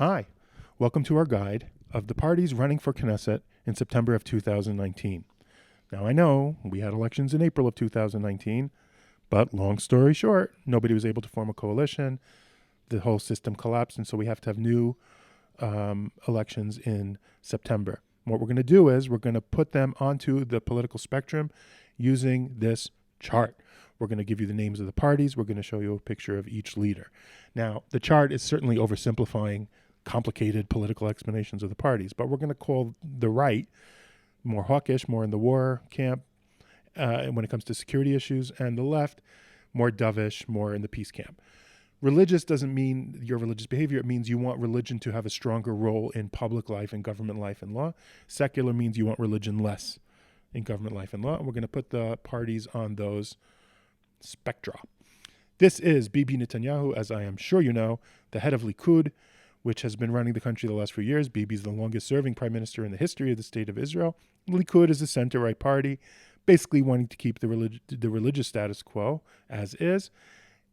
Hi, welcome to our guide of the parties running for Knesset in September of 2019. Now, I know we had elections in April of 2019, but long story short, nobody was able to form a coalition. The whole system collapsed, and so we have to have new elections in September. What we're going to do is we're going to put them onto the political spectrum using this chart. We're going to give you the names of the parties. We're going to show you a picture of each leader. Now, the chart is certainly oversimplifying complicated political explanations of the parties, but we're going to call the right more hawkish, more in the war camp when it comes to security issues, and the left more dovish, more in the peace camp. Religious doesn't mean your religious behavior. It means you want religion to have a stronger role in public life and government life and law. Secular means you want religion less in government life and law. And we're going to put the parties on those spectra. This is Bibi Netanyahu, as I am sure you know, the head of Likud, which has been running the country the last few years. Bibi is the longest serving prime minister in the history of the state of Israel. Likud is a center-right party, basically wanting to keep the religious status quo as is.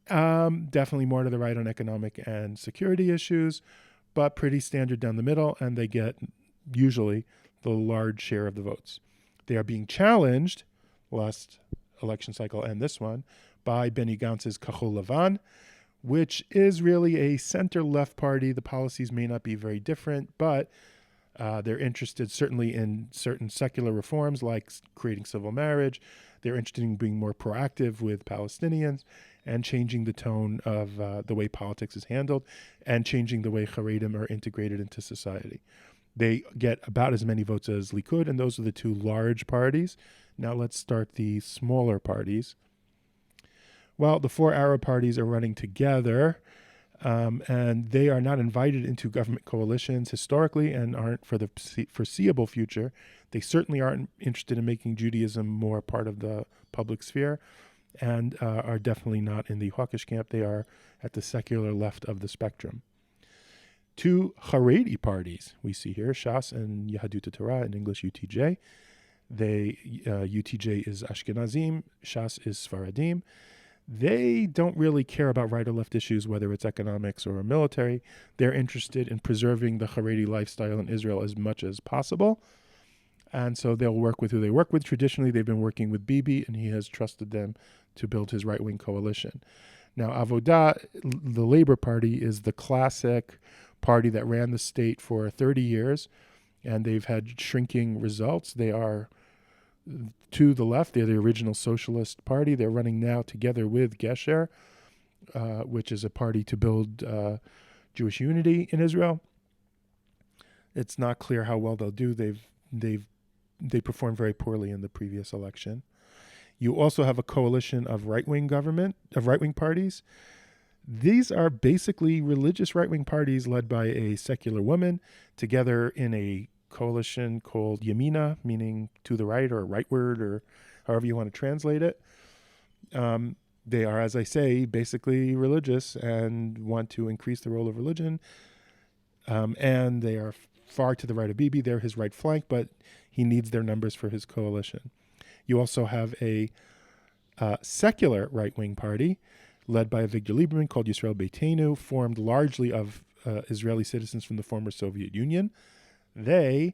Definitely more to the right on economic and security issues, but pretty standard down the middle, and they get usually the large share of the votes. They are being challenged, last election cycle and this one, by Benny Gantz's Kachol Lavan, which is really a center-left party. The policies may not be very different, but they're interested certainly in certain secular reforms like creating civil marriage. They're interested in being more proactive with Palestinians and changing the tone of the way politics is handled and changing the way Haredim are integrated into society. They get about as many votes as Likud, and those are the two large parties. Now let's start the smaller parties. Well, the four Arab parties are running together, and they are not invited into government coalitions historically and aren't for the foreseeable future. They certainly aren't interested in making Judaism more part of the public sphere and are definitely not in the hawkish camp. They are at the secular left of the spectrum. Two Haredi parties we see here, Shas and Yahadut Torah, in English UTJ. UTJ is Ashkenazim, Shas is Sfaradim. They don't really care about right or left issues, whether it's economics or military. They're interested in preserving the Haredi lifestyle in Israel as much as possible. And so they'll work with who they work with. Traditionally, they've been working with Bibi, and he has trusted them to build his right-wing coalition. Now, Avodah, the Labor Party, is the classic party that ran the state for 30 years, and they've had shrinking results. They are to the left. They're the original socialist party. They're running now together with Gesher, which is a party to build Jewish unity in Israel. It's not clear how well they'll do. They performed very poorly in the previous election. You also have a coalition of right-wing parties. These are basically religious right-wing parties led by a secular woman together in a coalition called Yamina, meaning to the right or rightward or however you want to translate it. They are, as I say, basically religious and want to increase the role of religion. And they are far to the right of Bibi. They're his right flank, but he needs their numbers for his coalition. You also have a secular right-wing party led by Avigdor Lieberman called Yisrael Beitenu, formed largely of Israeli citizens from the former Soviet Union. They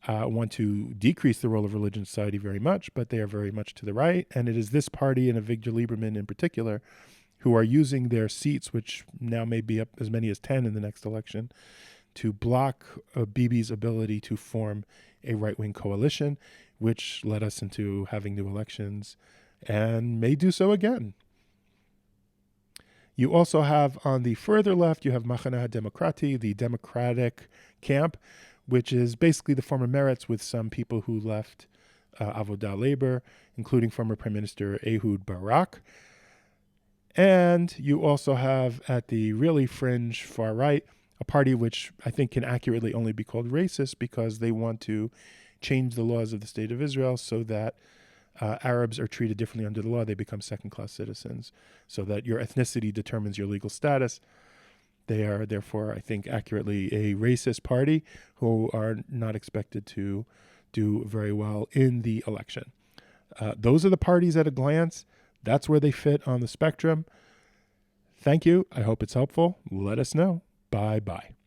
want to decrease the role of religion in society very much, but they are very much to the right. And it is this party and Avigdor Lieberman in particular who are using their seats, which now may be up as many as 10 in the next election, to block Bibi's ability to form a right-wing coalition, which led us into having new elections and may do so again. You also have on the further left, you have Machaneh HaDemokrati, the Democratic camp, which is basically the former Meretz with some people who left Avodah Labor, including former Prime Minister Ehud Barak. And you also have at the really fringe far right, a party which I think can accurately only be called racist because they want to change the laws of the state of Israel so that Arabs are treated differently under the law. They become second-class citizens so that your ethnicity determines your legal status. They are, therefore, I think, accurately a racist party who are not expected to do very well in the election. Those are the parties at a glance. That's where they fit on the spectrum. Thank you. I hope it's helpful. Let us know. Bye-bye.